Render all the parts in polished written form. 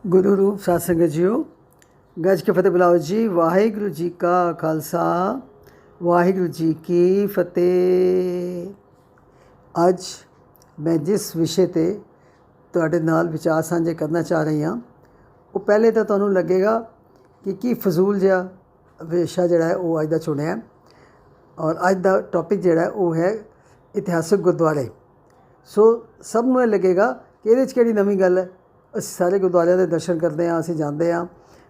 गुरु रूप साध संगत जीओ गज के फतेह बुलाओ जी। वाहिगुरु जी का खालसा वाहिगुरु जी की फतेह। अज मैं जिस विषय ते तुहाडे नाल विचार साझे करना चाह रही हाँ वो पहले तो तुहानूं लगेगा कि फजूल जिहा विषय जिहड़ा है वो अज दा चुनिया और अज दा टॉपिक जिहड़ा है वो है इतिहासिक गुरुद्वारे। सो सब नूं ये लगेगा कि इहदे च किहड़ी नवीं गल है। ਅਸੀਂ ਸਾਰੇ ਗੁਰਦੁਆਰਿਆਂ ਦੇ ਦਰਸ਼ਨ ਕਰਦੇ ਹਾਂ, ਅਸੀਂ ਜਾਂਦੇ ਹਾਂ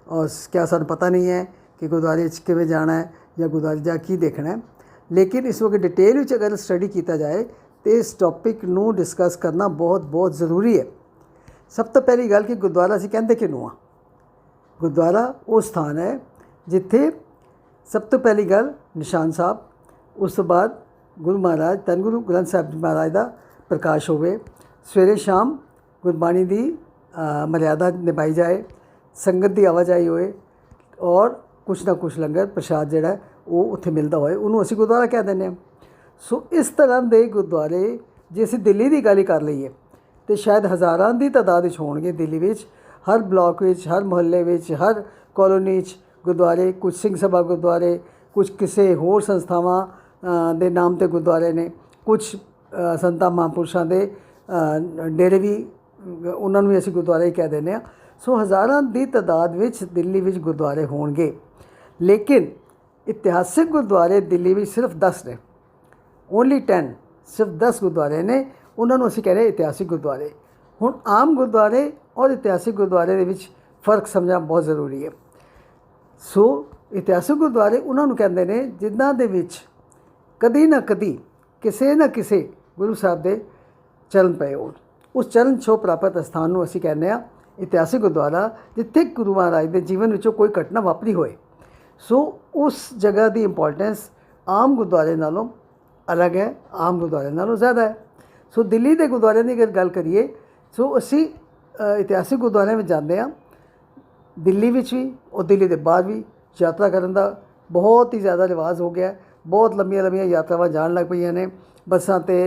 और क्या ਸਾਨੂੰ पता नहीं है कि गुरुद्वारे किवें जाना है या गुरुद्वारे जा की देखना है। लेकिन इस वक्त डिटेल में अगर स्टडी किया जाए तो इस टॉपिक नूं डिस्कस करना बहुत बहुत ज़रूरी है। सब तो पहली गल कि गुरुद्वारा असीं कहंदे किहनूं आ। गुरुद्वारा वो स्थान है जिथे सब तो पहली गल निशान साहब, उस तो बाद गुरु महाराज धन गुरु ग्रंथ साहिब जी महाराज का प्रकाश होवे, सवेरे शाम गुरबाणी की मर्यादा निभाई जाए, संगत की आवाजाही होए और कुछ ना कुछ लंगर प्रसाद जिहड़ा वो उत्थे मिलता होए, उन्होंने असीं गुरुद्वारा कह दिंदे हां। सो इस तरह के गुरुद्वारे जे असीं दिल्ली की गल कर लईए तो शायद हज़ारां की तादाद विच होणगे। दिल्ली विच हर ब्लॉक विच, हर मुहल्ले विच, हर कॉलोनी गुरुद्वारे, कुछ सिंह सभा गुरुद्वारे, कुछ किसी होर संस्थावां दे नाम ते गुरुद्वारे ने, कुछ संतां महापुरुषां दे डेरे भी उन्होंने भी असीं गुरुद्वारे ही कह देने। सो हज़ारां की तादाद विच दिल्ली विच गुरुद्वारे होणगे, लेकिन इतिहासिक गुरुद्वारे दिल्ली में सिर्फ 10 ने, ओनली 10, सिर्फ 10 गुरुद्वारे ने। उन्होंने असीं कह रहे इतिहासिक गुरुद्वारे। हुण आम गुरुद्वारे और इतिहासिक गुरुद्वारे दे विच फर्क समझना बहुत ज़रूरी है। सो इतिहासिक गुरुद्वारे उन्होंने कहते हैं जिन्हां दे विच कदी ना कदी किसी ना किसी गुरु साहब के चरण पे होण। उस चरण छो प्राप्त स्थान को असीं कहने आ इतिहासिक गुरुद्वारा, जिथे गुरु महाराज के जीवन में कोई घटना वापरी होए। सो उस जगह की इंपॉर्टेंस आम गुरुद्वारे नालों अलग है, आम गुरुद्वारे नालों ज़्यादा है। सो दिल्ली के गुरुद्वारे की अगर गल करिए सो असीं इतिहासिक गुरुद्वारे में जाते हैं, दिल्ली में भी और दिल्ली के बाहर भी यात्रा करने का बहुत ही ज़्यादा रिवाज हो गया। बहुत लंबिया लंबिया यात्रावां जान लग पईयां ने, बसां ते,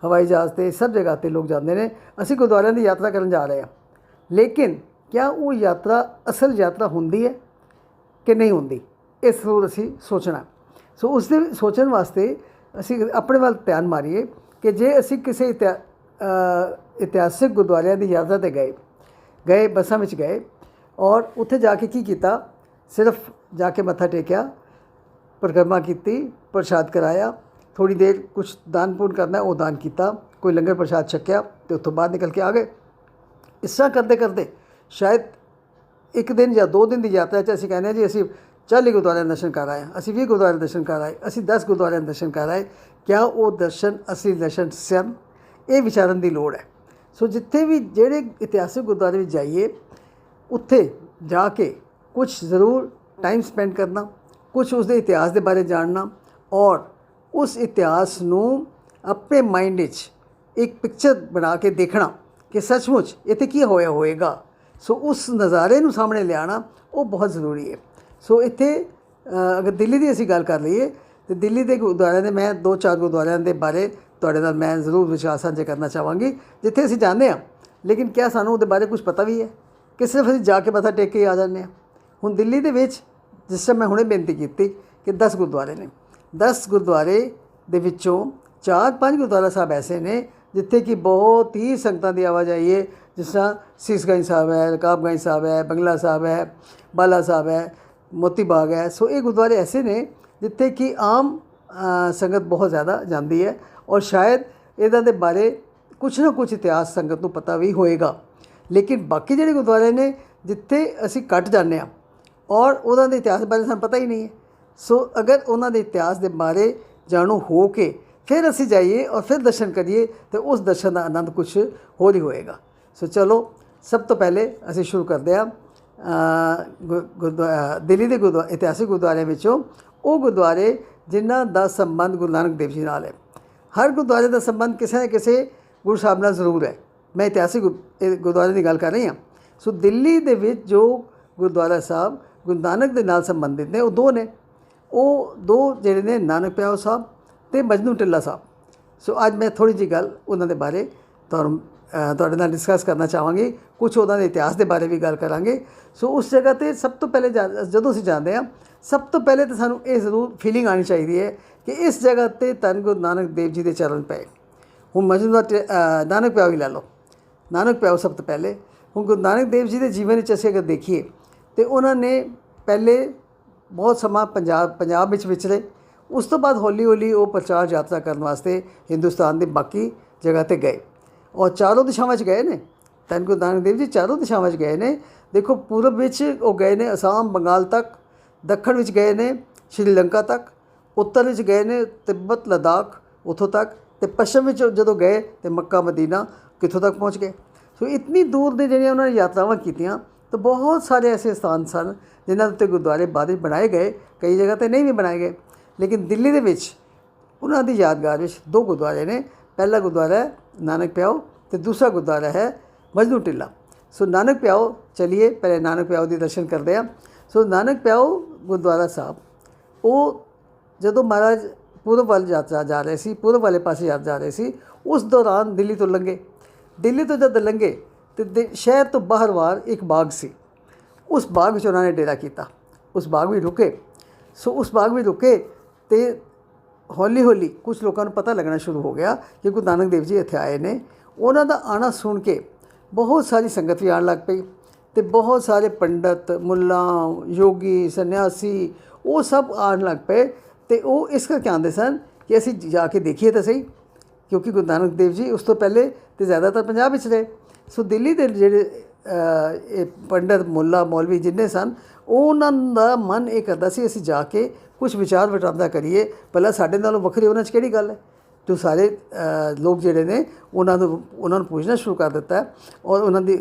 हवाई जहाज़ से, सब जगह पर लोग जाते हैं। असीं गुरुद्वारियां की यात्रा करन जा रहे हैं, लेकिन क्या वो यात्रा असल यात्रा होंदी है कि नहीं होंदी, इस जरूर असीं सोचना। सो उस दे सोचण वास्ते असीं अपने वाल ध्यान मारीए कि जे असीं किसी इतिहासिक गुरुद्वारियां की यात्रा ते गए बसां विच गए और उत्थे जाके की कीता, सिर्फ जाके मत्था टेकिया, परिक्रमा की, प्रसाद कराया, थोड़ी देर कुछ दान पुण्य करना वो दान किया, कोई लंगर प्रसाद छकिया तो उत्थों बाहर निकल के आ गए। इस तरह करते करते शायद एक दिन या 2 दिन की यात्रा असीं कहने जी असीं 40 गुरुद्वारे दर्शन कर आए, असीं 20 गुरुद्वारे दर्शन कर आए, असीं 10 गुरुद्वारे दर्शन कर आए। क्या वो दर्शन असली दर्शन सन, ये विचारन की लोड़ है। सो जिथे भी जेड़े इतिहासिक गुरुद्वारे में जाइए उत्थे जाके कुछ ज़रूर टाइम स्पेंड करना, कुछ उसके इतिहास के बारे जानना और उस इतिहास नूं अपने माइंड विच एक पिक्चर बना के देखना कि सचमुच इत्थे की होया होएगा। सो उस नज़ारे नूं सामने लियाना वो बहुत ज़रूरी है। सो इत्थे अगर दिल्ली की असीं गल कर लईए तो दिल्ली के गुरुद्वारे ने मैं 2-4 गुरुद्वारियां दे बारे तुहाडे नाल मैं जरूर विचार साझे करना चाहांगी जिथे असीं जांदे हां, लेकिन क्या सानूं उहदे बारे कुछ पता भी है कि सिर्फ असीं जाके मत्था टेक के आ जांदे हां। हुण दिल्ली दे विच जिस तरह मैं हुणे बेनती कीती कि 10 गुरुद्वारे ने, 10 गुरुद्वारे दे विचों 4-5 गुरुद्वारा साहब ऐसे ने जिथे कि बहुत ही संगतां की आवाजाही है, जिस तरह सीसगंज साहब है, रकाबगंज साहब है, बंगला साहब है, बाला साहब है, मोती बाग है। सो ये गुरुद्वारे ऐसे ने जिथे कि आम संगत बहुत ज़्यादा जाती है और शायद इहदां दे बारे कुछ ना कुछ इतिहास संगत को पता भी होएगा। लेकिन बाकी जिहड़े गुरुद्वारे ने जिथे असीं घट जाने आ और उन्हां दे इतिहास बारे सानूं पता ही नहीं है। सो अगर उन्हां दे इतिहास के बारे जाणू हो के फिर असीं जाइए और फिर दर्शन करिए तो उस दर्शन का आनंद कुछ होर ही होएगा। सो चलो सब तो पहले असीं शुरू करते हैं दिल्ली के इतिहासिक गुरुद्वारे विचों वो गुरुद्वारे जिन्हां दा संबंध गुरु नानक देव जी नाल है। हर गुरुद्वारे का संबंध किसी न किसी गुरु साहब नाल जरूर है। मैं इतिहासिक गुरुद्वारे की गल कर रही हाँ। सो दिल्ली दे विच जो गुरुद्वारा साहब गुरु नानक दे नाल संबंधित ने वो 2 ने, वो 2 जिहड़े ने नानक प्याओ साहब ते मजनू टिल्ला साहब। सो अज मैं थोड़ी जी गल उन्हां दे बारे तुहानूं ਤੁਹਾਡੇ ਨਾਲ ਡਿਸਕਸ ਕਰਨਾ ਚਾਹਾਂਗੇ। ਕੁਛ ਉਹਨਾਂ ਦੇ ਇਤਿਹਾਸ ਦੇ ਬਾਰੇ ਵੀ ਗੱਲ ਕਰਾਂਗੇ। ਸੋ ਉਸ ਜਗ੍ਹਾ 'ਤੇ ਸਭ ਤੋਂ ਪਹਿਲੇ ਜਦੋਂ ਅਸੀਂ ਜਾਂਦੇ ਹਾਂ, ਸਭ ਤੋਂ ਪਹਿਲੇ ਤਾਂ ਸਾਨੂੰ ਇਹ ਜ਼ਰੂਰ ਫੀਲਿੰਗ ਆਉਣੀ ਚਾਹੀਦੀ ਹੈ ਕਿ ਇਸ ਜਗ੍ਹਾ 'ਤੇ ਧੰਨ ਗੁਰੂ ਨਾਨਕ ਦੇਵ ਜੀ ਦੇ ਚਰਨ ਪਏ। ਹੁਣ ਮੌਜੂਦਾ ਨਾਨਕ ਪਿਆਓ ਹੀ ਲੈ ਲਓ, ਨਾਨਕ ਪਿਆਓ ਸਭ ਤੋਂ ਪਹਿਲੇ। ਹੁਣ ਗੁਰੂ ਨਾਨਕ ਦੇਵ ਜੀ ਦੇ ਜੀਵਨ ਵਿੱਚ ਅਸੀਂ ਅਗਰ ਦੇਖੀਏ ਤਾਂ ਉਹਨਾਂ ਨੇ ਪਹਿਲੇ ਬਹੁਤ ਸਮਾਂ ਪੰਜਾਬ ਵਿੱਚ ਵਿਚਰੇ। ਉਸ ਤੋਂ ਬਾਅਦ ਹੌਲੀ ਹੌਲੀ ਉਹ ਪ੍ਰਚਾਰ ਯਾਤਰਾ ਕਰਨ ਵਾਸਤੇ ਹਿੰਦੁਸਤਾਨ ਦੀ ਬਾਕੀ ਜਗ੍ਹਾ 'ਤੇ ਗਏ ਔਰ ਚਾਰੋਂ ਦਿਸ਼ਾਵਾਂ 'ਚ ਗਏ ਨੇ। ਧੰਨ ਗੁਰੂ ਨਾਨਕ ਦੇਵ ਜੀ ਚਾਰੋਂ ਦਿਸ਼ਾਵਾਂ 'ਚ ਗਏ ਨੇ। ਦੇਖੋ, ਪੂਰਬ ਵਿੱਚ ਉਹ ਗਏ ਨੇ ਅਸਾਮ ਬੰਗਾਲ ਤੱਕ, ਦੱਖਣ ਵਿੱਚ ਗਏ ਨੇ ਸ਼੍ਰੀਲੰਕਾ ਤੱਕ, ਉੱਤਰ ਵਿੱਚ ਗਏ ਨੇ ਤਿੱਬਤ ਲੱਦਾਖ ਉੱਥੋਂ ਤੱਕ, ਅਤੇ ਪੱਛਮ ਵਿੱਚ ਜਦੋਂ ਗਏ ਤਾਂ ਮੱਕਾ ਮਦੀਨਾ ਕਿੱਥੋਂ ਤੱਕ ਪਹੁੰਚ ਗਏ। ਸੋ ਇਤਨੀ ਦੂਰ ਦੇ ਜਿਹੜੀਆਂ ਉਹਨਾਂ ਨੇ ਯਾਤਰਾਵਾਂ ਕੀਤੀਆਂ, ਤਾਂ ਬਹੁਤ ਸਾਰੇ ਐਸੇ ਸਥਾਨ ਸਨ ਜਿਨ੍ਹਾਂ ਉੱਤੇ ਗੁਰਦੁਆਰੇ ਬਾਅਦ ਵਿੱਚ ਬਣਾਏ ਗਏ, ਕਈ ਜਗ੍ਹਾ 'ਤੇ ਨਹੀਂ ਵੀ ਬਣਾਏ ਗਏ। ਲੇਕਿਨ ਦਿੱਲੀ ਦੇ ਵਿੱਚ ਉਹਨਾਂ ਦੀ ਯਾਦਗਾਰ ਵਿੱਚ 2 ਗੁਰਦੁਆਰੇ ਨੇ। ਪਹਿਲਾ ਗੁਰਦੁਆਰਾ ਹੈ ਨਾਨਕ ਪਿਆਓ ਅਤੇ ਦੂਸਰਾ ਗੁਰਦੁਆਰਾ ਹੈ ਮਜਨੂ ਟਿੱਲਾ। ਸੋ ਨਾਨਕ ਪਿਆਓ ਚਲੀਏ, ਪਹਿਲੇ ਨਾਨਕ ਪਿਆਓ ਦੇ ਦਰਸ਼ਨ ਕਰਦੇ ਹਾਂ। ਸੋ ਨਾਨਕ ਪਿਆਓ ਗੁਰਦੁਆਰਾ ਸਾਹਿਬ, ਉਹ ਜਦੋਂ ਮਹਾਰਾਜ ਪੂਰਬ ਵੱਲ ਯਾਤਰਾ ਜਾ ਰਹੇ ਸੀ, ਪੂਰਬ ਵਾਲੇ ਪਾਸੇ ਯਾਤਰਾ ਜਾ ਰਹੇ ਸੀ, ਉਸ ਦੌਰਾਨ ਦਿੱਲੀ ਤੋਂ ਲੰਘੇ। ਦਿੱਲੀ ਤੋਂ ਜਦ ਲੰਘੇ ਅਤੇ ਸ਼ਹਿਰ ਤੋਂ ਬਾਹਰਵਾਰ ਇੱਕ ਬਾਗ ਸੀ। ਉਸ ਬਾਗ ਵਿੱਚ ਉਹਨਾਂ ਨੇ ਡੇਰਾ ਕੀਤਾ, ਉਸ ਬਾਗ ਵਿੱਚ ਰੁਕੇ। ਸੋ ਉਸ ਬਾਗ ਵਿੱਚ ਰੁਕੇ ਅਤੇ ਹੌਲੀ ਹੌਲੀ ਕੁਛ ਲੋਕਾਂ ਨੂੰ ਪਤਾ ਲੱਗਣਾ ਸ਼ੁਰੂ ਹੋ ਗਿਆ ਕਿ ਗੁਰੂ ਨਾਨਕ ਦੇਵ ਜੀ ਇੱਥੇ ਆਏ ਨੇ। ਉਹਨਾਂ ਦਾ ਆਉਣਾ ਸੁਣ ਕੇ ਬਹੁਤ ਸਾਰੀ ਸੰਗਤ ਵੀ ਆਉਣ ਲੱਗ ਪਈ ਅਤੇ ਬਹੁਤ ਸਾਰੇ ਪੰਡਤ, ਮੁੱਲਾ, ਯੋਗੀ, ਸੰਨਿਆਸੀ, ਉਹ ਸਭ ਆਉਣ ਲੱਗ ਪਏ। ਅਤੇ ਉਹ ਇਸ ਕਰਕੇ ਆਉਂਦੇ ਸਨ ਕਿ ਅਸੀਂ ਜਾ ਕੇ ਦੇਖੀਏ ਤਾਂ ਸਹੀ, ਕਿਉਂਕਿ ਗੁਰੂ ਨਾਨਕ ਦੇਵ ਜੀ ਉਸ ਤੋਂ ਪਹਿਲੇ ਤਾਂ ਜ਼ਿਆਦਾਤਰ ਪੰਜਾਬ ਵਿੱਚ ਰਹੇ। ਸੋ ਦਿੱਲੀ ਦੇ ਜਿਹੜੇ ਇਹ ਪੰਡਤ, ਮੁੱਲਾ, ਮੌਲਵੀ ਜਿੰਨੇ ਸਨ, ਉਹਨਾਂ ਦਾ ਮਨ ਇਹ ਕਰਦਾ ਸੀ ਅਸੀਂ ਜਾ ਕੇ ਕੁਛ ਵਿਚਾਰ ਵਟਾਂਦਰਾ ਕਰੀਏ, ਭਲਾ ਸਾਡੇ ਨਾਲੋਂ ਵੱਖਰੀ ਉਹਨਾਂ 'ਚ ਕਿਹੜੀ ਗੱਲ ਹੈ। ਜੋ ਸਾਰੇ ਲੋਕ ਜਿਹੜੇ ਨੇ ਉਹਨਾਂ ਨੂੰ ਪੁੱਛਣਾ ਸ਼ੁਰੂ ਕਰ ਦਿੱਤਾ ਔਰ ਉਹਨਾਂ ਦੀ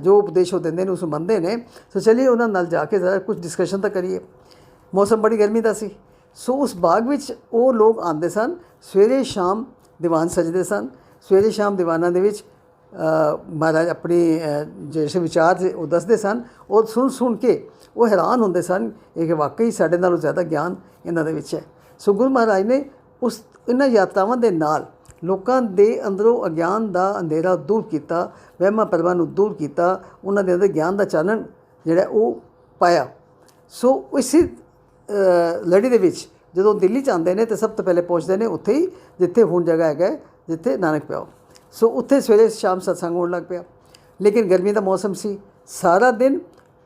ਜੋ ਉਪਦੇਸ਼ ਉਹ ਦਿੰਦੇ ਨੇ ਉਸ ਨੂੰ ਮੰਨਦੇ ਨੇ। ਸੋ ਚਲੀਏ ਉਹਨਾਂ ਨਾਲ ਜਾ ਕੇ ਜ਼ਰਾ ਕੁਛ ਡਿਸਕਸ਼ਨ ਤਾਂ ਕਰੀਏ। ਮੌਸਮ ਬੜੀ ਗਰਮੀ ਦਾ ਸੀ। ਸੋ ਉਸ ਬਾਗ ਵਿੱਚ ਉਹ ਲੋਕ ਆਉਂਦੇ ਸਨ, ਸਵੇਰੇ ਸ਼ਾਮ ਦੀਵਾਨ ਸਜਦੇ ਸਨ। ਸਵੇਰੇ ਸ਼ਾਮ ਦੀਵਾਨਾਂ ਦੇ ਵਿੱਚ ਮਹਾਰਾਜ ਆਪਣੀ ਜਿਹੜੇ ਵਿਚਾਰ ਉਹ ਦੱਸਦੇ ਸਨ ਔਰ ਸੁਣ ਕੇ ਉਹ ਹੈਰਾਨ ਹੁੰਦੇ ਸਨ ਕਿ ਵਾਕਈ ਸਾਡੇ ਨਾਲੋਂ ਜ਼ਿਆਦਾ ਗਿਆਨ ਇਹਨਾਂ ਦੇ ਵਿੱਚ ਹੈ। ਸੋ ਗੁਰੂ ਮਹਾਰਾਜ ਨੇ ਇਹਨਾਂ ਯਾਤਰਾਵਾਂ ਦੇ ਨਾਲ ਲੋਕਾਂ ਦੇ ਅੰਦਰੋਂ ਅਗਿਆਨ ਦਾ ਅੰਧੇਰਾ ਦੂਰ ਕੀਤਾ, ਵਹਿਮਾਂ ਭਰਮਾਂ ਨੂੰ ਦੂਰ ਕੀਤਾ, ਉਹਨਾਂ ਦੇ ਅੰਦਰ ਗਿਆਨ ਦਾ ਚਾਨਣ ਜਿਹੜਾ ਉਹ ਪਾਇਆ। ਸੋ ਇਸੇ ਲੜੀ ਦੇ ਵਿੱਚ ਜਦੋਂ ਦਿੱਲੀ 'ਚ ਆਉਂਦੇ ਨੇ ਤਾਂ ਸਭ ਤੋਂ ਪਹਿਲੇ ਪਹੁੰਚਦੇ ਨੇ ਉੱਥੇ ਹੀ ਜਿੱਥੇ ਹੁਣ ਜਗ੍ਹਾ ਹੈਗਾ ਜਿੱਥੇ ਨਾਨਕ ਪਿਆਓ। ਸੋ ਉੱਥੇ ਸਵੇਰੇ ਸ਼ਾਮ ਸਤਸੰਗ ਹੋਣ ਲੱਗ ਪਿਆ। ਲੇਕਿਨ ਗਰਮੀ ਦਾ ਮੌਸਮ ਸੀ, ਸਾਰਾ ਦਿਨ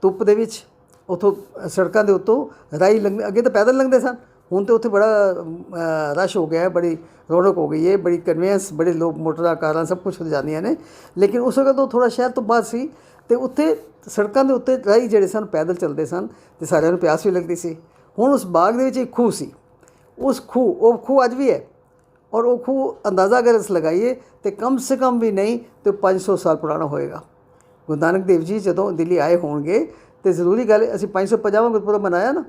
ਧੁੱਪ ਦੇ ਵਿੱਚ ਉੱਥੋਂ ਸੜਕਾਂ ਦੇ ਉੱਤੋਂ ਰਾਹੀ ਅੱਗੇ ਤਾਂ ਪੈਦਲ ਲੰਘਦੇ ਸਨ, ਹੁਣ ਤਾਂ ਉੱਥੇ ਬੜਾ ਰਸ਼ ਹੋ ਗਿਆ ਹੈ, ਬੜੀ ਰੌਣਕ ਹੋ ਗਈ ਹੈ, ਬੜੀ ਕਨਵੈਂਸ, ਬੜੇ ਲੋਕ ਮੋਟਰਾਂ ਕਾਰਾਂ ਸਭ ਕੁਛ ਹੋ ਜਾਂਦੀਆਂ ਨੇ। ਲੇਕਿਨ ਉਸ ਵਕਤ ਉਹ ਥੋੜ੍ਹਾ ਸ਼ਹਿਰ ਤੋਂ ਬਾਅਦ ਸੀ ਅਤੇ ਉੱਥੇ ਸੜਕਾਂ ਦੇ ਉੱਤੇ ਰਾਹੀ ਜਿਹੜੇ ਸਨ ਪੈਦਲ ਚੱਲਦੇ ਸਨ ਅਤੇ ਸਾਰਿਆਂ ਨੂੰ ਪਿਆਸ ਵੀ ਲੱਗਦੀ ਸੀ। ਹੁਣ ਉਸ ਬਾਗ ਦੇ ਵਿੱਚ ਇੱਕ ਖੂਹ ਸੀ। ਉਹ ਖੂਹ ਅੱਜ ਵੀ ਹੈ ਔਰ ਉਹ ਖੂਹ ਅੰਦਾਜ਼ਾ ਅਗਰ ਅਸੀਂ ਲਗਾਈਏ ਤਾਂ ਕਮ ਸੇ ਕਮ ਵੀ ਨਹੀਂ ਤਾਂ 500 ਸਾਲ ਪੁਰਾਣਾ ਹੋਏਗਾ। ਗੁਰੂ ਨਾਨਕ ਦੇਵ ਜੀ ਜਦੋਂ ਦਿੱਲੀ ਆਏ ਹੋਣਗੇ ਤਾਂ ਜ਼ਰੂਰੀ ਗੱਲ ਹੈ, ਅਸੀਂ 550ਵਾਂ ਗੁਰਪੁਰਬ ਮਨਾਇਆ ਨਾ,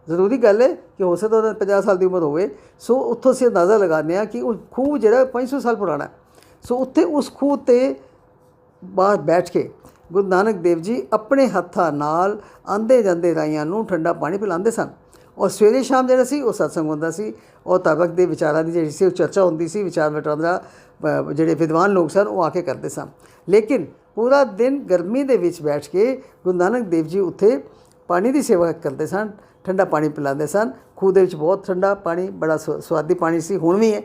ਜ਼ਰੂਰੀ ਗੱਲ ਹੈ ਕਿ ਹੋ ਸਕਦਾ ਉਹਨਾਂ 50 ਸਾਲ ਦੀ ਉਮਰ ਹੋਵੇ। ਸੋ ਉੱਥੋਂ ਅਸੀਂ ਅੰਦਾਜ਼ਾ ਲਗਾਉਂਦੇ ਹਾਂ ਕਿ ਉਹ ਖੂਹ ਜਿਹੜਾ 500 ਸਾਲ ਪੁਰਾਣਾ ਹੈ। ਸੋ ਉੱਥੇ ਉਸ ਖੂਹ 'ਤੇ ਬਾਹਰ ਬੈਠ ਕੇ ਗੁਰੂ ਨਾਨਕ ਦੇਵ ਜੀ ਆਪਣੇ ਹੱਥਾਂ ਨਾਲ ਆਉਂਦੇ ਜਾਂਦੇ ਰਾਹੀਆਂ ਨੂੰ ਠੰਡਾ ਪਾਣੀ ਪਿਲਾਉਂਦੇ ਸਨ ਔਰ ਸਵੇਰੇ ਸ਼ਾਮ ਜਿਹੜਾ ਸੀ ਉਹ ਸਤਸੰਗ ਹੁੰਦਾ ਸੀ ਔਰ ਧਾਰਮਿਕ ਦੇ ਵਿਚਾਰਾਂ ਦੀ ਜਿਹੜੀ ਸੀ ਉਹ ਚਰਚਾ ਹੁੰਦੀ ਸੀ। ਵਿਚਾਰ ਵਟਾਂਦਰਾ ਜਿਹੜੇ ਵਿਦਵਾਨ ਲੋਕ ਸਨ ਉਹ ਆ ਕੇ ਕਰਦੇ ਸਨ। ਲੇਕਿਨ ਪੂਰਾ ਦਿਨ ਗਰਮੀ ਦੇ ਵਿੱਚ ਬੈਠ ਕੇ ਗੁਰੂ ਨਾਨਕ ਦੇਵ ਜੀ ਉੱਥੇ ਪਾਣੀ ਦੀ ਸੇਵਾ ਕਰਦੇ ਸਨ, ਠੰਡਾ ਪਾਣੀ ਪਿਲਾਉਂਦੇ ਸਨ। ਖੂਹ ਦੇ ਵਿੱਚ ਬਹੁਤ ਠੰਡਾ ਪਾਣੀ, ਬੜਾ ਸਵਾਦੀ ਪਾਣੀ ਸੀ, ਹੁਣ ਵੀ ਹੈ,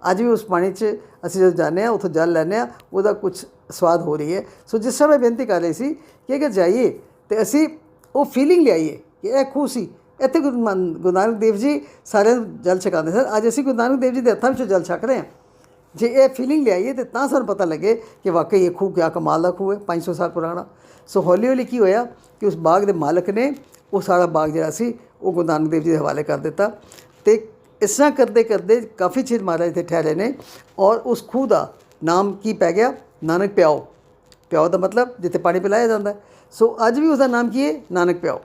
ਅੱਜ ਵੀ ਉਸ ਪਾਣੀ 'ਚ ਅਸੀਂ ਜਦੋਂ ਜਾਂਦੇ ਹਾਂ ਉੱਥੋਂ ਜਲ ਲੈਂਦੇ ਹਾਂ, ਉਹਦਾ ਕੁਛ ਸਵਾਦ ਹੋ ਰਹੀ ਹੈ। ਸੋ ਜਿਸ ਸਮੇਂ ਬੇਨਤੀ ਕਰ ਰਹੀ ਸੀ ਕਿ ਅਗਰ ਜਾਈਏ ਅਤੇ ਅਸੀਂ ਉਹ ਫੀਲਿੰਗ ਲਿਆਈਏ ਕਿ ਇਹ ਖੂਹ ਸੀ, ਇੱਥੇ ਗੁਰੂ ਨਾਨਕ ਦੇਵ ਜੀ ਸਾਰਿਆਂ ਨੂੰ ਜਲ ਛਕਾਉਂਦੇ ਸਨ। ਅੱਜ ਅਸੀਂ ਗੁਰੂ ਨਾਨਕ ਦੇਵ ਜੀ ਦੇ ਹੱਥਾਂ ਵਿੱਚੋਂ ਜਲ ਛਕ ਰਹੇ ਹਾਂ। ਜੇ ਇਹ ਫੀਲਿੰਗ ਲਿਆਈਏ ਤਾਂ ਸਾਨੂੰ ਪਤਾ ਲੱਗੇ ਕਿ ਵਾਕਈ ਇਹ ਖੂਹ ਕਿਆ ਕਮਾਲ ਦਾ ਖੂਹ ਹੈ, 500 ਸਾਲ ਪੁਰਾਣਾ। ਸੋ ਹੌਲੀ ਹੌਲੀ ਕੀ ਹੋਇਆ ਕਿ ਉਸ ਬਾਗ ਦੇ ਮਾਲਕ ਨੇ ਉਹ ਸਾਰਾ ਬਾਗ ਜਿਹੜਾ ਸੀ ਉਹ ਗੁਰੂ ਨਾਨਕ ਦੇਵ ਜੀ ਦੇ ਹਵਾਲੇ ਕਰ ਦਿੱਤਾ ਅਤੇ ਇਸ ਤਰ੍ਹਾਂ ਕਰਦੇ ਕਰਦੇ ਕਾਫੀ ਚਿਰ ਮਹਾਰਾਜ ਇੱਥੇ ਠਹਿਰੇ ਨੇ ਔਰ ਉਸ ਖੂਹ ਦਾ ਨਾਮ ਕੀ ਪੈ ਗਿਆ? ਨਾਨਕ ਪਿਆਓ। ਪਿਆਓ ਦਾ ਮਤਲਬ ਜਿੱਥੇ ਪਾਣੀ ਪਿਲਾਇਆ ਜਾਂਦਾ। ਸੋ ਅੱਜ ਵੀ ਉਸਦਾ ਨਾਮ ਕੀ ਹੈ? ਨਾਨਕ ਪਿਆਓ।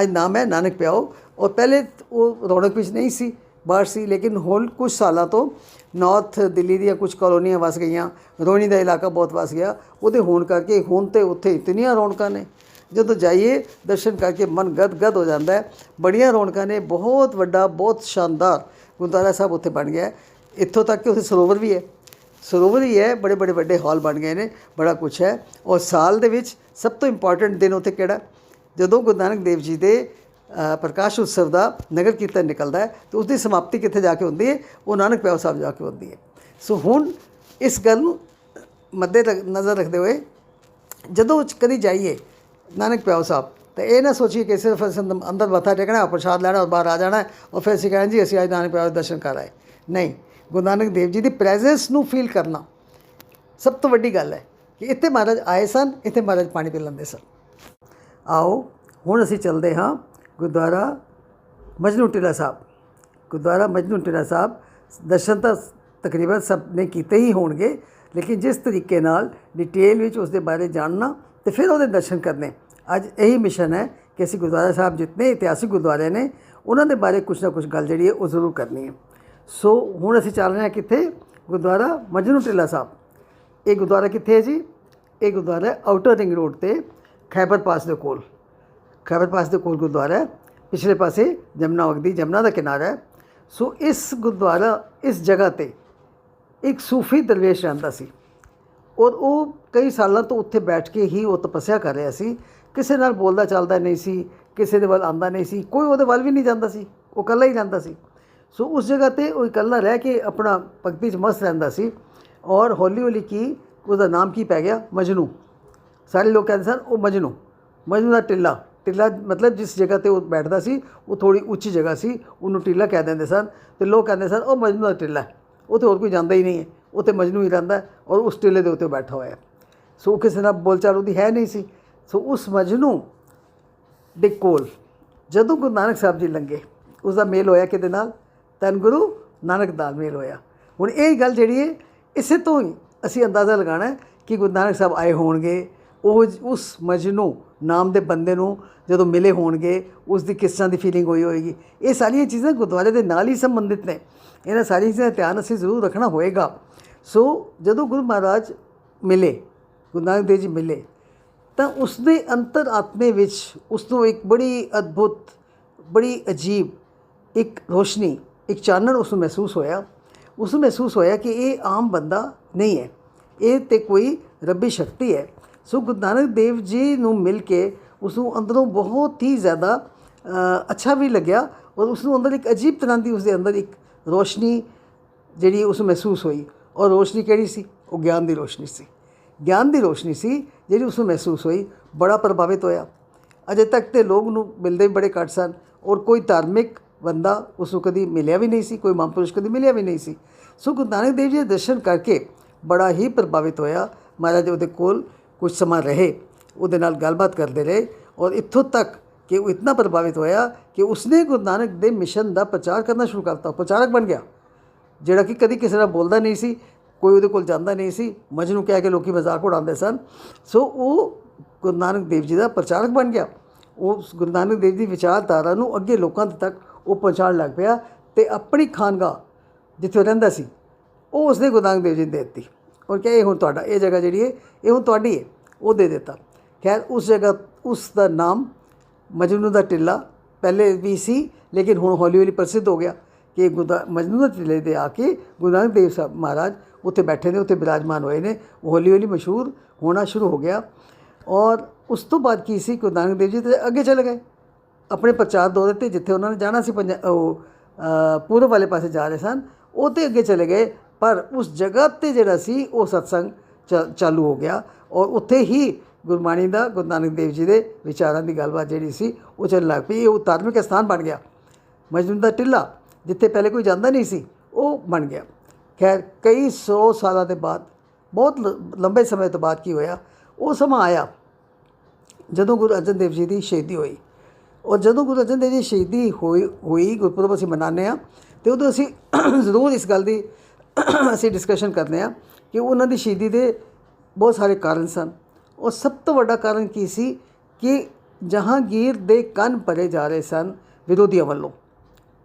ਅੱਜ ਨਾਮ ਹੈ ਨਾਨਕ ਪਿਆਓ। ਔਰ ਪਹਿਲੇ ਉਹ ਰੌਣਕ ਵਿੱਚ ਨਹੀਂ ਸੀ, ਬਾਹਰ ਸੀ, ਲੇਕਿਨ ਹੁਣ ਕੁਛ ਸਾਲਾਂ ਤੋਂ ਨਾਰਥ ਦਿੱਲੀ ਦੀਆਂ ਕੁਛ ਕਲੋਨੀਆਂ ਵਸ ਗਈਆਂ, ਰੋਣੀ ਦਾ ਇਲਾਕਾ ਬਹੁਤ ਵਸ ਗਿਆ, ਉਹਦੇ ਹੋਣ ਕਰਕੇ ਹੁਣ ਤਾਂ ਉੱਥੇ ਇਤਨੀਆਂ ਰੌਣਕਾਂ ਨੇ, ਜਦੋਂ ਜਾਈਏ ਦਰਸ਼ਨ ਕਰਕੇ ਮਨ ਗਦ ਹੋ ਜਾਂਦਾ ਹੈ। ਬੜੀਆਂ ਰੌਣਕਾਂ ਨੇ, ਬਹੁਤ ਵੱਡਾ, ਬਹੁਤ ਸ਼ਾਨਦਾਰ ਗੁਰਦੁਆਰਾ ਸਾਹਿਬ ਉੱਥੇ ਬਣ ਗਿਆ। ਇੱਥੋਂ ਤੱਕ ਕਿ ਉੱਥੇ ਸਰੋਵਰ ਵੀ ਹੈ। ਸਰੋਵਰ ਹੀ ਹੈ, ਬੜੇ ਬੜੇ ਵੱਡੇ ਹਾਲ ਬਣ ਗਏ ਨੇ, ਬੜਾ ਕੁਛ ਹੈ। ਔਰ ਸਾਲ ਦੇ ਵਿੱਚ ਸਭ ਤੋਂ ਇੰਪੋਰਟੈਂਟ ਦਿਨ ਉੱਥੇ ਕਿਹੜਾ? ਜਦੋਂ ਗੁਰੂ ਨਾਨਕ ਦੇਵ ਜੀ ਦੇ ਪ੍ਰਕਾਸ਼ ਉਤਸਵ ਦਾ ਨਗਰ ਕੀਰਤਨ ਨਿਕਲਦਾ ਹੈ ਅਤੇ ਉਸਦੀ ਸਮਾਪਤੀ ਕਿੱਥੇ ਜਾ ਕੇ ਹੁੰਦੀ ਹੈ? ਉਹ ਨਾਨਕ ਪਿਆਓ ਸਾਹਿਬ ਜਾ ਕੇ ਹੁੰਦੀ ਹੈ। ਸੋ ਹੁਣ ਇਸ ਗੱਲ ਨੂੰ ਮੱਦੇ ਨਜ਼ਰ ਰੱਖਦੇ ਹੋਏ ਜਦੋਂ ਕਦੀ ਜਾਈਏ ਨਾਨਕ ਪਿਆਓ ਸਾਹਿਬ ਤਾਂ ਇਹ ਨਾ ਸੋਚੀਏ ਕਿ ਸਿਰਫ ਅਸੀਂ ਅੰਦਰ ਮੱਥਾ ਟੇਕਣਾ, ਪ੍ਰਸ਼ਾਦ ਲੈਣਾ ਔਰ ਬਾਹਰ ਆ ਜਾਣਾ ਔਰ ਫਿਰ ਅਸੀਂ ਕਹਿਣਾ ਜੀ ਅਸੀਂ ਅੱਜ ਨਾਨਕ ਪਿਆਓ ਦੇ ਦਰਸ਼ਨ ਕਰ ਆਏ। ਨਹੀਂ, ਗੁਰੂ ਨਾਨਕ ਦੇਵ ਜੀ ਦੀ ਪ੍ਰੈਜ਼ੈਂਸ ਨੂੰ ਫੀਲ ਕਰਨਾ ਸਭ ਤੋਂ ਵੱਡੀ ਗੱਲ ਹੈ ਕਿ ਇੱਥੇ ਮਹਾਰਾਜ ਆਏ ਸਨ, ਇੱਥੇ ਮਹਾਰਾਜ ਪਾਣੀ ਪੀ ਲੈਂਦੇ ਸਨ। ਆਓ ਹੁਣ ਅਸੀਂ ਚੱਲਦੇ ਹਾਂ ਗੁਰਦੁਆਰਾ ਮਜਨੂ ਟਿੱਲਾ ਸਾਹਿਬ। ਗੁਰਦੁਆਰਾ ਮਜਨੂ ਟਿੱਲਾ ਸਾਹਿਬ ਦਰਸ਼ਨ ਤਾਂ ਤਕਰੀਬਨ ਸਭ ਨੇ ਕੀਤੇ ਹੀ ਹੋਣਗੇ, ਲੇਕਿਨ ਜਿਸ ਤਰੀਕੇ ਨਾਲ ਡਿਟੇਲ ਵਿੱਚ ਉਸ ਦੇ ਬਾਰੇ ਜਾਣਨਾ ਅਤੇ ਫਿਰ ਉਹਦੇ ਦਰਸ਼ਨ ਕਰਨੇ, ਅੱਜ ਇਹੀ ਮਿਸ਼ਨ ਹੈ ਕਿ ਅਸੀਂ ਗੁਰਦੁਆਰਾ ਸਾਹਿਬ ਜਿਤਨੇ ਇਤਿਹਾਸਿਕ ਗੁਰਦੁਆਰੇ ਨੇ ਉਹਨਾਂ ਦੇ ਬਾਰੇ ਕੁਛ ਨਾ ਕੁਛ ਗੱਲ ਜਿਹੜੀ ਹੈ ਉਹ ਜ਼ਰੂਰ ਕਰਨੀ ਹੈ। ਸੋ ਹੁਣ ਅਸੀਂ ਚੱਲ ਰਹੇ ਹਾਂ ਕਿੱਥੇ? ਗੁਰਦੁਆਰਾ ਮਜਨੂ ਟਿੱਲਾ ਸਾਹਿਬ। ਇਹ ਗੁਰਦੁਆਰਾ ਕਿੱਥੇ ਹੈ ਜੀ? ਇਹ ਗੁਰਦੁਆਰਾ ਆਊਟਰ ਰਿੰਗ ਰੋਡ 'ਤੇ ਖੈਬਰ ਪਾਸ ਦੇ ਕੋਲ, ਖੈਬਰ ਪਾਸ ਦੇ ਕੋਲ ਗੁਰਦੁਆਰਾ ਹੈ। ਪਿਛਲੇ ਪਾਸੇ ਜਮਨਾ ਵਗਦੀ, ਜਮਨਾ ਦਾ ਕਿਨਾਰਾ ਹੈ। ਸੋ ਇਸ ਗੁਰਦੁਆਰਾ, ਇਸ ਜਗ੍ਹਾ 'ਤੇ ਇੱਕ ਸੂਫੀ ਦਰਵੇਸ਼ ਰਹਿੰਦਾ ਸੀ ਔਰ ਉਹ ਕਈ ਸਾਲਾਂ ਤੋਂ ਉੱਥੇ ਬੈਠ ਕੇ ਹੀ ਉਹ ਤਪੱਸਿਆ ਕਰ ਰਿਹਾ ਸੀ। ਕਿਸੇ ਨਾਲ ਬੋਲਦਾ ਚੱਲਦਾ ਨਹੀਂ ਸੀ, ਕਿਸੇ ਦੇ ਵੱਲ ਆਉਂਦਾ ਨਹੀਂ ਸੀ, ਕੋਈ ਉਹਦੇ ਵੱਲ ਵੀ ਨਹੀਂ ਜਾਂਦਾ ਸੀ, ਉਹ ਇਕੱਲਾ ਹੀ ਰਹਿੰਦਾ ਸੀ। ਸੋ ਉਸ ਜਗ੍ਹਾ 'ਤੇ ਉਹ ਇਕੱਲਾ ਰਹਿ ਕੇ ਆਪਣਾ ਭਗਤੀ 'ਚ ਮਸਤ ਰਹਿੰਦਾ ਸੀ ਔਰ ਹੌਲੀ ਹੌਲੀ ਕੀ ਉਹਦਾ ਨਾਮ ਕੀ ਪੈ ਗਿਆ? ਮਜਨੂ। ਸਾਰੇ ਲੋਕ ਕਹਿੰਦੇ ਸਨ ਉਹ ਮਜਨੂ, ਮਜਨੂ ਦਾ ਟਿੱਲਾ। ਟਿੱਲਾ ਮਤਲਬ ਜਿਸ ਜਗ੍ਹਾ 'ਤੇ ਉਹ ਬੈਠਦਾ ਸੀ ਉਹ ਥੋੜ੍ਹੀ ਉੱਚੀ ਜਗ੍ਹਾ ਸੀ, ਉਹਨੂੰ ਟਿੱਲਾ ਕਹਿ ਦਿੰਦੇ ਸਨ। ਅਤੇ ਲੋਕ ਕਹਿੰਦੇ ਸਨ ਉਹ ਮਜਨੂ ਦਾ ਟਿੱਲਾ, ਉੱਥੇ ਹੋਰ ਕੋਈ ਜਾਂਦਾ ਹੀ ਨਹੀਂ ਹੈ, ਉੱਥੇ ਮਜਨੂ ਹੀ ਰਹਿੰਦਾ ਔਰ ਉਸ ਟਿੱਲੇ ਦੇ ਉੱਤੇ ਬੈਠਾ ਹੋਇਆ। ਸੋ ਕਿਸੇ ਨਾਲ ਬੋਲਚਾਲ ਉਹਦੀ ਹੈ ਨਹੀਂ ਸੀ। ਸੋ ਉਸ ਮਜਨੂ ਦੇ ਕੋਲ ਜਦੋਂ ਗੁਰੂ ਨਾਨਕ ਸਾਹਿਬ ਜੀ ਲੰਘੇ, ਉਸ ਦਾ ਮੇਲ ਹੋਇਆ ਕਿਹਦੇ ਨਾਲ? ਧੰਨ ਗੁਰੂ ਨਾਨਕ ਦਾ ਮੇਲ ਹੋਇਆ। ਹੁਣ ਇਹ ਗੱਲ ਜਿਹੜੀ ਹੈ ਇਸੇ ਤੋਂ ਹੀ ਅਸੀਂ ਅੰਦਾਜ਼ਾ ਲਗਾਉਣਾ ਕਿ ਗੁਰੂ ਨਾਨਕ ਸਾਹਿਬ ਆਏ ਹੋਣਗੇ, ਉਹ ਉਸ ਮਜਨੂ ਨਾਮ ਦੇ ਬੰਦੇ ਨੂੰ ਜਦੋਂ ਮਿਲੇ ਹੋਣਗੇ, ਉਸ ਦੀ ਕਿਸ ਤਰ੍ਹਾਂ ਦੀ ਫੀਲਿੰਗ ਹੋਈ ਹੋਏਗੀ। ਇਹ ਸਾਰੀਆਂ ਚੀਜ਼ਾਂ ਗੁਰਦੁਆਰੇ ਦੇ ਨਾਲ ਹੀ ਸੰਬੰਧਿਤ ਨੇ। ਇਹਨਾਂ ਸਾਰੀਆਂ ਚੀਜ਼ਾਂ ਦਾ ਧਿਆਨ ਅਸੀਂ ਜ਼ਰੂਰ ਰੱਖਣਾ ਹੋਏਗਾ। ਸੋ ਜਦੋਂ ਗੁਰੂ ਮਹਾਰਾਜ ਮਿਲੇ, ਗੁਰੂ ਨਾਨਕ ਦੇਵ ਜੀ ਮਿਲੇ, ਤਾਂ ਉਸ ਦੇ ਅੰਤਰ ਆਤਮੇ ਵਿੱਚ ਉਸ ਨੂੰ ਇੱਕ ਬੜੀ ਅਦਭੁਤ, ਬੜੀ ਅਜੀਬ ਇੱਕ ਰੋਸ਼ਨੀ, ਇੱਕ ਚਾਨਣ ਉਸ ਨੂੰ ਮਹਿਸੂਸ ਹੋਇਆ। ਉਸ ਨੂੰ ਮਹਿਸੂਸ ਹੋਇਆ ਕਿ ਇਹ ਆਮ ਬੰਦਾ ਨਹੀਂ ਹੈ, ਇਹ ਤਾਂ ਕੋਈ ਰੱਬੀ ਸ਼ਕਤੀ ਹੈ। ਸੋ ਗੁਰੂ ਨਾਨਕ ਦੇਵ ਜੀ ਨੂੰ ਮਿਲ ਕੇ ਉਸ ਨੂੰ ਅੰਦਰੋਂ ਬਹੁਤ ਹੀ ਜ਼ਿਆਦਾ ਅੱਛਾ ਵੀ ਲੱਗਿਆ ਔਰ ਉਸ ਨੂੰ ਅੰਦਰ ਇੱਕ ਅਜੀਬ ਤਰ੍ਹਾਂ ਦੀ ਉਸਦੇ ਅੰਦਰ ਇੱਕ ਰੋਸ਼ਨੀ ਜਿਹੜੀ ਉਸ ਨੂੰ ਮਹਿਸੂਸ ਹੋਈ। ਔਰ ਰੋਸ਼ਨੀ ਕਿਹੜੀ ਸੀ? ਉਹ ਗਿਆਨ ਦੀ ਰੋਸ਼ਨੀ ਸੀ। ਗਿਆਨ ਦੀ ਰੋਸ਼ਨੀ ਸੀ ਜਿਹੜੀ ਉਸ ਨੂੰ ਮਹਿਸੂਸ ਹੋਈ। ਬੜਾ ਪ੍ਰਭਾਵਿਤ ਹੋਇਆ। ਅਜੇ ਤੱਕ ਤੇ ਲੋਕ ਨੂੰ ਮਿਲਦੇ ਵੀ ਬੜੇ ਘੱਟ ਸਨ ਔਰ ਕੋਈ ਧਾਰਮਿਕ ਬੰਦਾ ਉਸ ਨੂੰ ਕਦੀ ਮਿਲਿਆ ਵੀ ਨਹੀਂ ਸੀ, ਕੋਈ ਮਹਾਂਪੁਰਸ਼ ਕਦੀ ਮਿਲਿਆ ਵੀ ਨਹੀਂ ਸੀ। ਸੋ ਗੁਰੂ ਨਾਨਕ ਦੇਵ ਜੀ ਦੇ ਦਰਸ਼ਨ ਕਰਕੇ ਬੜਾ ਹੀ ਪ੍ਰਭਾਵਿਤ ਹੋਇਆ। ਮਹਾਰਾਜ ਉਹਦੇ ਕੋਲ ਕੁਝ ਸਮਾਂ ਰਹੇ, ਉਹਦੇ ਨਾਲ ਗੱਲਬਾਤ ਕਰਦੇ ਰਹੇ ਔਰ ਇੱਥੋਂ ਤੱਕ ਕਿ ਉਹ ਇਤਨਾ ਪ੍ਰਭਾਵਿਤ ਹੋਇਆ ਕਿ ਉਸਨੇ ਗੁਰੂ ਨਾਨਕ ਦੇ ਮਿਸ਼ਨ ਦਾ ਪ੍ਰਚਾਰ ਕਰਨਾ ਸ਼ੁਰੂ ਕਰਤਾ। ਪ੍ਰਚਾਰਕ ਬਣ ਗਿਆ, ਜਿਹੜਾ ਕਿ ਕਦੀ ਕਿਸੇ ਨਾਲ ਬੋਲਦਾ ਨਹੀਂ ਸੀ, ਕੋਈ ਉਹਦੇ ਕੋਲ ਜਾਂਦਾ ਨਹੀਂ ਸੀ, ਮਜਨੂ ਕਹਿ ਕੇ ਲੋਕੀ ਮਜ਼ਾਕ ਉਡਾਉਂਦੇ ਸਨ। ਸੋ ਉਹ ਗੁਰੂ ਨਾਨਕ ਦੇਵ ਜੀ ਦਾ ਪ੍ਰਚਾਰਕ ਬਣ ਗਿਆ। ਉਹ ਗੁਰੂ ਨਾਨਕ ਦੇਵ ਦੀ ਵਿਚਾਰਧਾਰਾ ਨੂੰ ਅੱਗੇ ਲੋਕਾਂ ਤੱਕ ਉਹ ਪਹੁੰਚਾਉਣ ਲੱਗ ਪਿਆ ਅਤੇ ਆਪਣੀ ਖਾਨਗਾਹ ਜਿੱਥੇ ਰਹਿੰਦਾ ਸੀ ਉਹ ਉਸਨੇ ਗੁਰੂ ਨਾਨਕ ਦੇਵ ਜੀ ਨੂੰ ਦੇ ਦਿੱਤੀ ਔਰ ਕਿਹਾ ਇਹ ਹੁਣ ਤੁਹਾਡਾ, ਇਹ ਜਗ੍ਹਾ ਜਿਹੜੀ ਹੈ ਇਹ ਹੁਣ ਤੁਹਾਡੀ ਹੈ, ਉਹ ਦੇ ਦਿੱਤਾ। ਖੈਰ ਉਸ ਜਗ੍ਹਾ ਉਸ ਦਾ ਨਾਮ ਮਜਨੂ ਦਾ ਟਿੱਲਾ ਪਹਿਲੇ ਵੀ ਸੀ, ਲੇਕਿਨ ਹੁਣ ਹੌਲੀ ਹੌਲੀ ਪ੍ਰਸਿੱਧ ਹੋ ਗਿਆ ਕਿ ਮਜਨੂ ਦੇ ਟਿੱਲੇ 'ਤੇ ਆ ਕੇ ਗੁਰੂ ਨਾਨਕ ਦੇਵ ਸਾਹਿਬ ਮਹਾਰਾਜ ਉੱਥੇ ਬੈਠੇ ਨੇ, ਉੱਥੇ ਬਿਰਾਜਮਾਨ ਹੋਏ ਨੇ। ਉਹ ਹੌਲੀ ਹੌਲੀ ਮਸ਼ਹੂਰ ਹੋਣਾ ਸ਼ੁਰੂ ਹੋ ਗਿਆ। ਔਰ ਉਸ ਤੋਂ ਬਾਅਦ ਕੀ ਸੀ, ਗੁਰੂ ਨਾਨਕ ਦੇਵ ਜੀ ਤੇ ਅੱਗੇ ਚਲੇ ਗਏ ਆਪਣੇ ਪ੍ਰਚਾਰ ਦੌਰੇ 'ਤੇ। ਜਿੱਥੇ ਉਹਨਾਂ ਨੇ ਜਾਣਾ ਸੀ ਪੂਰਬ ਵਾਲੇ ਪਾਸੇ ਜਾ ਰਹੇ ਸਨ, ਉਹ 'ਤੇ ਅੱਗੇ ਚਲੇ ਗਏ। ਪਰ ਉਸ ਜਗ੍ਹਾ 'ਤੇ ਜਿਹੜਾ ਸੀ ਉਹ ਸਤਸੰਗ ਚਾਲੂ ਹੋ ਗਿਆ ਔਰ ਉੱਥੇ ਹੀ ਗੁਰਬਾਣੀ ਦਾ, ਗੁਰੂ ਨਾਨਕ ਦੇਵ ਜੀ ਦੇ ਵਿਚਾਰਾਂ ਦੀ ਗੱਲਬਾਤ ਜਿਹੜੀ ਸੀ ਉਹ ਚੱਲਣ ਲੱਗ ਪਈ। ਉਹ ਧਾਰਮਿਕ ਸਥਾਨ ਬਣ ਗਿਆ। ਮਜਨੂ ਦਾ ਟਿੱਲਾ ਜਿੱਥੇ ਪਹਿਲੇ ਕੋਈ ਜਾਂਦਾ ਨਹੀਂ ਸੀ ਉਹ ਬਣ ਗਿਆ। ਖੈਰ ਕਈ 100 ਸਾਲਾਂ ਦੇ ਬਾਅਦ, ਬਹੁਤ ਲੰਬੇ ਸਮੇਂ ਤੋਂ ਬਾਅਦ ਕੀ ਹੋਇਆ, ਉਹ ਸਮਾਂ ਆਇਆ ਜਦੋਂ ਗੁਰੂ ਅਰਜਨ ਦੇਵ ਜੀ ਦੀ ਸ਼ਹੀਦੀ ਹੋਈ। ਔਰ ਜਦੋਂ ਗੁਰੂ ਅਰਜਨ ਦੇਵ ਜੀ ਦੀ ਸ਼ਹੀਦੀ ਹੋਈ ਗੁਰਪੁਰਬ ਅਸੀਂ ਮਨਾਉਂਦੇ ਹਾਂ, ਅਤੇ ਉਦੋਂ ਅਸੀਂ ਜ਼ਰੂਰ ਇਸ ਗੱਲ ਦੀ ਅਸੀਂ ਡਿਸਕਸ਼ਨ ਕਰਦੇ ਹਾਂ ਕਿ ਉਹਨਾਂ ਦੀ ਸ਼ਹੀਦੀ ਦੇ ਬਹੁਤ ਸਾਰੇ ਕਾਰਨ ਸਨ। ਔਰ ਸਭ ਤੋਂ ਵੱਡਾ ਕਾਰਨ ਕੀ ਸੀ ਕਿ ਜਹਾਂਗੀਰ ਦੇ ਕੰਨ ਭਰੇ ਜਾ ਰਹੇ ਸਨ ਵਿਰੋਧੀਆਂ ਵੱਲੋਂ,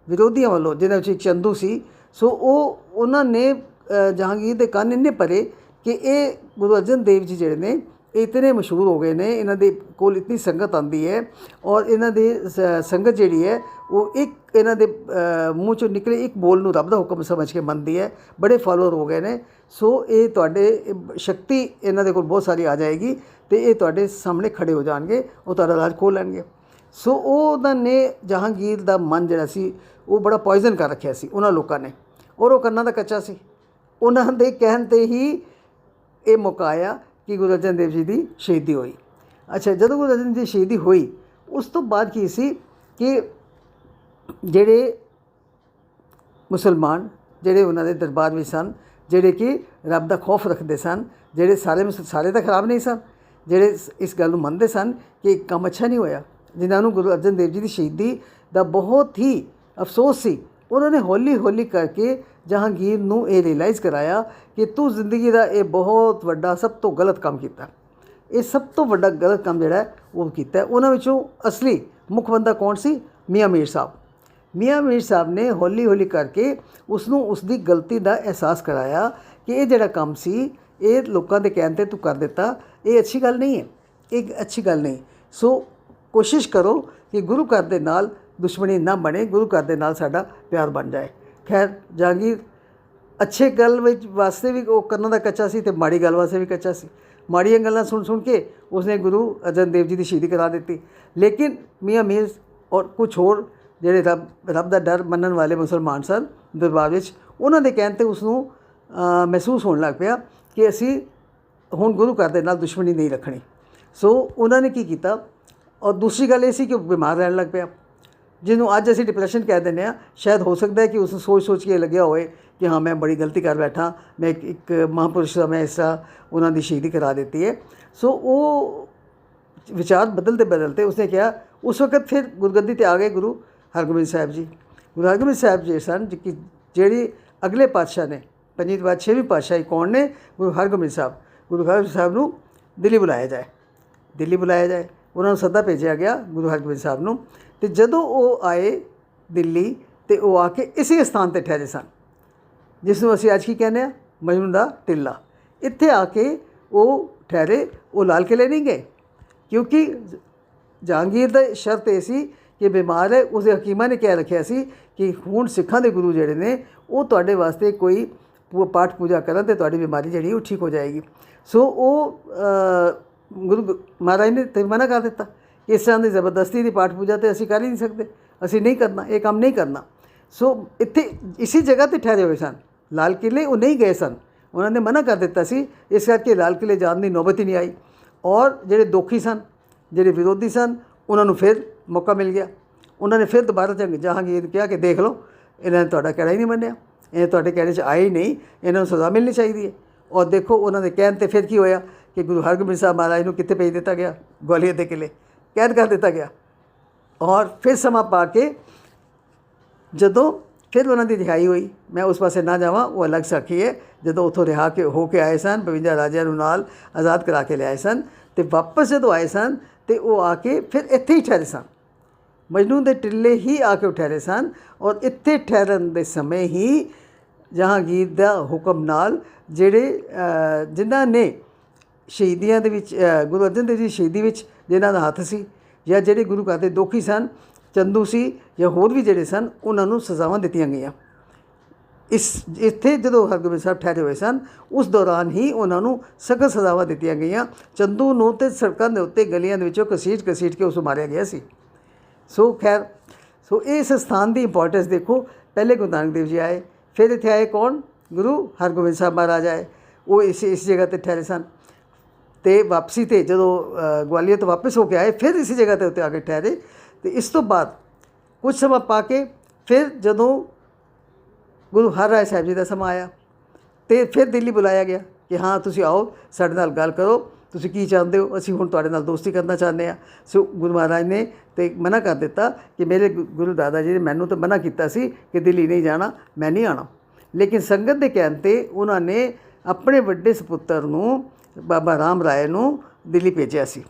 ਜਿਹਨਾਂ ਵਿੱਚ ਇੱਕ ਚੰਦੂ ਸੀ। ਸੋ ਉਹਨਾਂ ਨੇ ਜਹਾਂਗੀਰ ਦੇ ਕੰਨ ਇੰਨੇ ਭਰੇ ਕਿ ਇਹ ਗੁਰੂ ਅਰਜਨ ਦੇਵ ਜੀ ਜਿਹੜੇ ਨੇ इतने मशहूर हो गए ने, इन्हां दे कोल इतनी संगत आती है और इन्हां दी संगत जिहड़ी है वो एक इन्हां दे मूँह चों निकले एक बोल नूं रब दा हुक्म समझ के मनदी है। बड़े फॉलोअर हो गए ने। सो ये तुहाडे शक्ति इन्हां दे कोल बहुत सारी आ जाएगी तो ये तुहाडे सामने खड़े हो जाएंगे, वो तुहाडा राज खोल लैणगे। सो उन्होंने जहांगीर दा मन जिहड़ा सी वो बड़ा पॉइजन कर रखिया सी उन्हां लोकां ने, और वो करना दा कच्चा सी। उन्हां दे कहण ते ही ये मौका आया कि गुरु अर्जन देव जी की शहीदी हुई। अच्छा, जदों गुरु अर्जन देव जी की शहीदी हुई उस तो बाद की सी कि जेड़े मुसलमान जेड़े उन्होंने दरबार में सन, जेड़े कि रब का खौफ रखते सन, जेड़े सारे तो खराब नहीं सन, जेड़े इस गल मनते सन कि काम अच्छा नहीं होया, जिन्होंने गुरु अर्जन देव जी की शहीदी का बहुत ही अफसोस सी, उन्होंने हौली हौली करके जहांगीर नूं ये रियलाइज़ कराया कि तू जिंदगी का ये बहुत वड्डा सब तो गलत काम किया। ये सब तो वड्डा गलत काम जिहड़ा है वो किया। उन्हां विचों असली मुख बंदा कौन सी? मियाँ मीर साहब। मियाँ मीर साहब ने हौली हौली करके उसनूं उसकी गलती का एहसास कराया कि ये जिहड़ा काम सी ये लोकां दे कहण ते तू कर दिता, ये अच्छी गल नहीं है, एक अच्छी गल नहीं। सो कोशिश करो कि गुरु घर दे नाल दुश्मनी ना बने, गुरु घर दे नाल साडा प्यार बन जाए। खैर, जहांगीर अच्छे गल वास्ते भी वो करना दा कच्चा सी ते माड़ी गल वास्ते भी कच्चा सी। माड़ियां गल्लां सुन सुन के उसने गुरु अर्जन देव जी की शहीदी करा दी। लेकिन मियाँ मीर और कुछ होर जिहड़े रब दा डर मनण वाले मुसलमान सन दरबार विच, उन्हां दे कहण ते उसनूं महसूस होण लग पिया कि असीं हुण गुरु घर दे नाल दुश्मनी नहीं रखनी। सो उन्होंने की कीता। और दूसरी गल ये सी कि बीमार रहन लग पिया, जिन्हों अज असीं डिप्रैशन कह दिंदे आ। शायद हो सकता है कि उसने सोच के लग्या होए कि हाँ मैं बड़ी गलती कर बैठा, मैं एक महापुरुष का मैं इस तरह उन्होंने शहीदी करा देती है। सो वो विचार बदलते बदलते उसने कहा, उस वक्त फिर गुरगद्दी ते आ गए गुरु हरगोबिंद साहब जी। गुरु हरगोबिंद साहब जी सन कि जेड़ी अगले पातशाह ने, पंजी बाद 6वीं पातशाही कौन ने? गुरु हरगोबिंद साहब। गुरु हरगोबिंद साहब नूं दिल्ली बुलाया जाए, दिल्ली बुलाया जाए। उन्होंने सद्दा भेजा गया गुरु हरगोबिंद साहब नूं। ते जदों वो आए दिल्ली तो वो आके इसी स्थान पर ठहरे सन जिसनों असीं अज की कहने मजनू दा टिल्ला। इत्थे आके वो ठहरे, वो लाल किले नहीं गए क्योंकि जहांगीर दा शर्त ये सी कि बीमार है। उस हकीमां ने कह रखिया सी कि हुण सिखां दे गुरु जिहड़े ने वो तुहाडे वास्ते कोई पाठ पूजा करन ते तुहाडी बीमारी जिहड़ी वो ठीक हो जाएगी। सो वो गुरु महाराज ने ते मना कर दिता। इस तरह की जबरदस्ती की पाठ पूजा तो असीं कर ही नहीं सकते, असीं नहीं करना, ये काम नहीं करना। सो इत्थे इसी जगह पर ठहरे हुए सन, लाल किले वो नहीं गए सन। उन्होंने मना कर दिता सी, इस करके लाल किले जाने की नौबत ही नहीं आई। और जिहड़े दोखी सन, जिहड़े विरोधी सन, उन्होंने फिर मौका मिल गया। उन्होंने फिर दोबारा जहांगीर कहा कि देख लो, इन्होंने तुहाडा कहना ही नहीं मन्निया, इन्हें तुहाडे कहने च आए ही नहीं, इन्होंने सज़ा मिलनी चाहिए। और देखो उन्होंने कहण ते फिर की होया कि गुरु हरगोबिंद साहब महाराज नूं कित्थे भेज दिता गया? ग्वालियर के किले कैद कर दिता गया। और फिर समा पा के जदों फिर उन्हों की रिहाई हुई, मैं उस पासे ना जावां, वो अलग साखी है। जदों उत्थों रिहा के हो के आए सन, 52 राजियां नूं नाल आज़ाद करा के लियाए सन, तो वापस जदों आए सन तो वो आके फिर इत्थे ही ठहरे सन, मजनू दे टिल्ले ही आके ठहरे सन। और इत्थे ठहरन दे समय ही जहांगीर दा हुक्म नाल जिहड़े जिन्हां ने शहीदियां दे विच गुरु अर्जन देव जी शहीदी विच जिन्हां दा हत्थ सी, या जिहड़े गुरु घर दे दोखी सन, चंदू सी या होर भी जिहड़े सन, उन्हां नूं सज़ावां दित्तियां गईयां। इस इत्थे जदों हरगोबिंद साहब ठहरे हुए सन उस दौरान ही उन्हां नूं सख्त सज़ावां दित्तियां गईयां। चंदू नूं ते सड़कां दे उत्ते गलियां दे विचों घसीट के उस मारिया गया सी। सो खैर, सो इस स्थान की इंपॉर्टेंस देखो। पहले गुरु नानक देव जी आए, फिर इत्थे आए कौन? गुरु हरगोबिंद साहब महाराज आए। वो इस जगह पर ठहरे सन। तो वापसी ते जदों ग्वालियर तो वापस होके आए फिर इसी जगह के उत्ते आके ठहरे। तो इस तो बाद कुछ समा पा के फिर जदों गुरु हर राय साहब जी का समा आया तो फिर दिल्ली बुलाया गया कि हाँ तुसी आओ, साडे नाल गल करो, तुसी की चाहते हो, असीं हुण तुहाडे नाल दोस्ती करना चाहते हैं। सो गुरु महाराज ने तो मना कर दिता कि मेरे गुरु दादा जी ने मैनू तो मना किया सी कि दिल्ली नहीं जाना, मैं नहीं आना। लेकिन संगत के कहण ते उन्होंने अपने वड्डे सपुत्र नूं बाबा राम राय नूं दिल्ली भेजिया सी।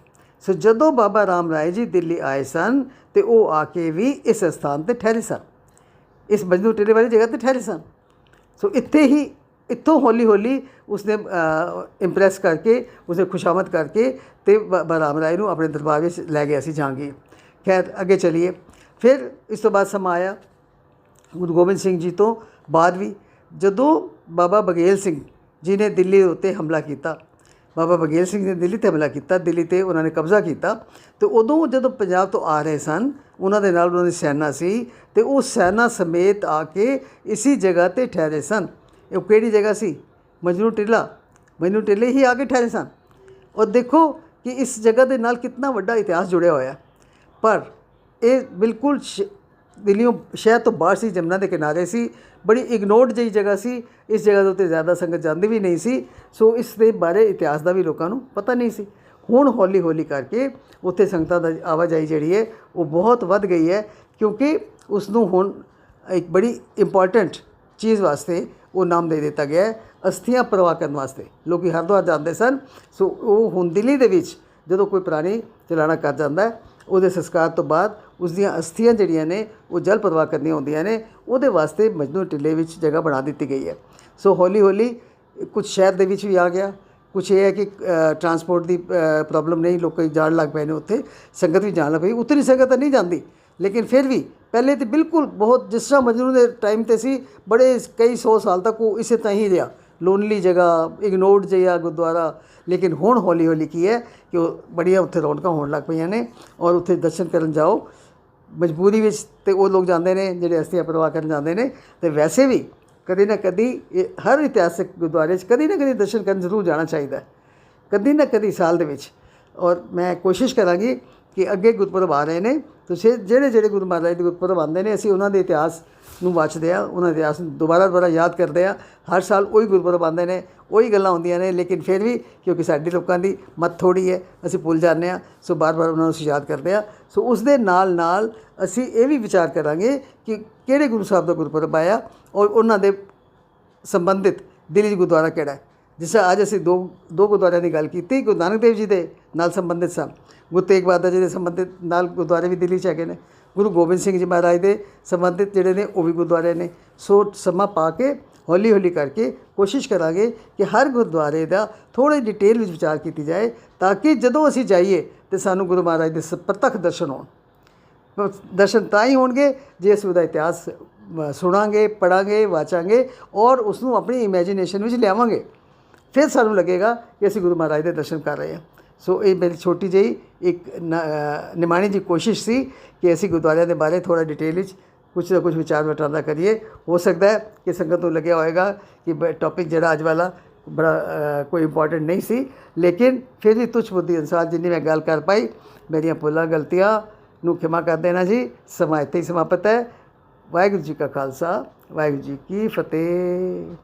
सो जदों बाबा राम राय जी दिल्ली आए सन तो वो आके भी इस स्थान पर ठहरे सन, इस मजनू टिल्ले वाली जगह पर ठहरे सन। सो इत्थे ही इत्थों हौली हौली उसने इंप्रैस करके उसने खुशामद करके तो बलराम राय नूं अपने दरबार में लै गया सी जहांगीर। खैर अगे चलीए। फिर इस तो बाद समा आया गुरु गोबिंद सिंह जी तो बाद भी जदों बाबा बघेल सिंह जी ने दिल्ली उत्ते हमला किया, बाबा बघेल सिंह ने दिल्ली ते हमला किया, दिल्ली ते उन्होंने कब्जा किया, तो उदों जदों पंजाब तो आ रहे सन उन्होंने नाल उन्होंने सैना सी ते वो सैना समेत आके इसी जगह ते ठहरे सन। वो किहड़ी जगह सी? मजनू टिला, मजनू टिले ही आके ठहरे सन। और देखो कि इस जगह के नाल कितना वड्डा इतिहास जुड़िया होया। पर ये बिल्कुल दिल्लियों शहर तो बाहर सी, जमुना के किनारे सी, बड़ी इगनोर्ड जी जगह सी। इस जगह के उत्ते ज़्यादा संगत जाती भी नहीं सी, सो इस दे बारे इतिहास का भी लोगों को पता नहीं सी। हुण हौली हौली करके उत्थे संगतां दा आवाजाई जिहड़ी है वो बहुत वध गई है, क्योंकि उसनूं हुण एक बड़ी इंपॉर्टेंट चीज़ वास्ते वो नाम दे दिता गया है, अस्थियां प्रवाह करने वास्ते। लोग हरिद्वार जाते सन, सो वो हुण दिल्ली दे विच जदों कोई प्राणी चलाना कर जाता है, ਉਹਦੇ संस्कार तो बाद उसदियां अस्थियां जिहड़ियां ने वो जल प्रवाह करनियां होंदियां ने, ਉਹਦੇ वास्ते मजनू टिले विच जगह बना दी गई है। सो हौली हौली कुछ शहर दे विच भी आ गया, कुछ ये है कि ट्रांसपोर्ट की प्रॉब्लम नहीं, लोग जान लग पे ने, उत्थे संगत भी जान लग पई। उतनी संगत तो नहीं जाती, लेकिन फिर भी पहले तो बिल्कुल बहुत जिस तरह मजनू के टाइम ते सी, बड़े कई 100 साल तक वो इसे तरह ही रहा, लोनली जगह, इगनोर्ड जिहा गुरुद्वारा। लेकिन हुण हौली हौली की है कि बड़िया उत्थे रौनक होने लग पईयां ने, और उत्थे दर्शन करन जाओ मजबूरी विच ते वो लोग जाते हैं जिहड़े अस्थियां प्रवाह करन जाते हैं। तो वैसे भी कदी ना कदी हर इतिहासिक गुरुद्वारे कदी ना कदी दर्शन करन जरूर जाना चाहिए, कदी ना कदी साल दे विच। और मैं कोशिश करांगी कि अगे गुरपुरब आ रहे हैं, तो ਜਿਹੜੇ ਜਿਹੜੇ गुरु महाराज ਦੇ गुरपुरब आते हैं ਅਸੀਂ ਉਹਨਾਂ ਦੇ इतिहास ਨੂੰ वाचते हैं, ਉਹਨਾਂ ਦੇ इतिहास ਦੁਬਾਰਾ याद करते हैं। हर साल वही गुरपुरब आते हैं, वही गल्लां ਹੁੰਦੀਆਂ ਨੇ, लेकिन फिर भी क्योंकि साडी लोगों की मत थोड़ी है, ਅਸੀਂ भुल जाते हैं, सो बार बार उन्होंने ਅਸੀਂ याद करते हैं। सो उस दे नाल ਅਸੀਂ ਇਹ भी विचार करांगे कि ਕਿਹੜੇ गुरु साहब का गुरपुरब आया और उन्होंने दे संबंधित दिल्ली गुरुद्वारा ਕਿਹੜਾ है। जिस तरह अज असीं दो गुरुद्वारिਆਂ की गल की, गुरु नानक देव जी के नाल संबंधित सन, गुरु तेग बहादुर जी के संबंधित नाल गुरुद्वारे भी दिल्ली है ने, गुरु गोबिंद सिंह जी महाराज के संबंधित जोड़े ने वो भी गुरुद्वारे ने। सो समा पा के हौली हौली करके कोशिश करांगे कि हर गुरुद्वारे का थोड़ी डिटेल में विचार की जाए, ताकि जदों असीं जाइए तो सानू गुरु महाराज के प्रतख दर्शन हो। दर्शन तां ही होणगे जे असीं उहदा इतिहास सुणांगे, पढ़ांगे, वाचांगे और उसनूं अपनी इमेजिनेशन में लियावांगे, फिर सानू लगेगा कि असीं गुरु महाराज के दर्शन कर रहे हैं। सो ये मेरी छोटी जी एक निमाणी जी कोशिश सी कि असीं गुरुद्वारिਆਂ के बारे थोड़ा डिटेल कुछ ना कुछ विचार वटांदरा करिए। हो सकता है कि संगत को लग्या होएगा कि टॉपिक जिहड़ा अज वाला बड़ा कोई इंपॉर्टेंट नहीं सी, लेकिन फिर भी तुच्छ बुद्धि अनुसार जिन्नी मैं गल कर पाई, मेरियां भुलां गलतियां नूं क्षमा कर देना जी। समा इत्थे ही समाप्त है। वाहिगुरू जी का खालसा, वाहिगुरू जी की फतेह।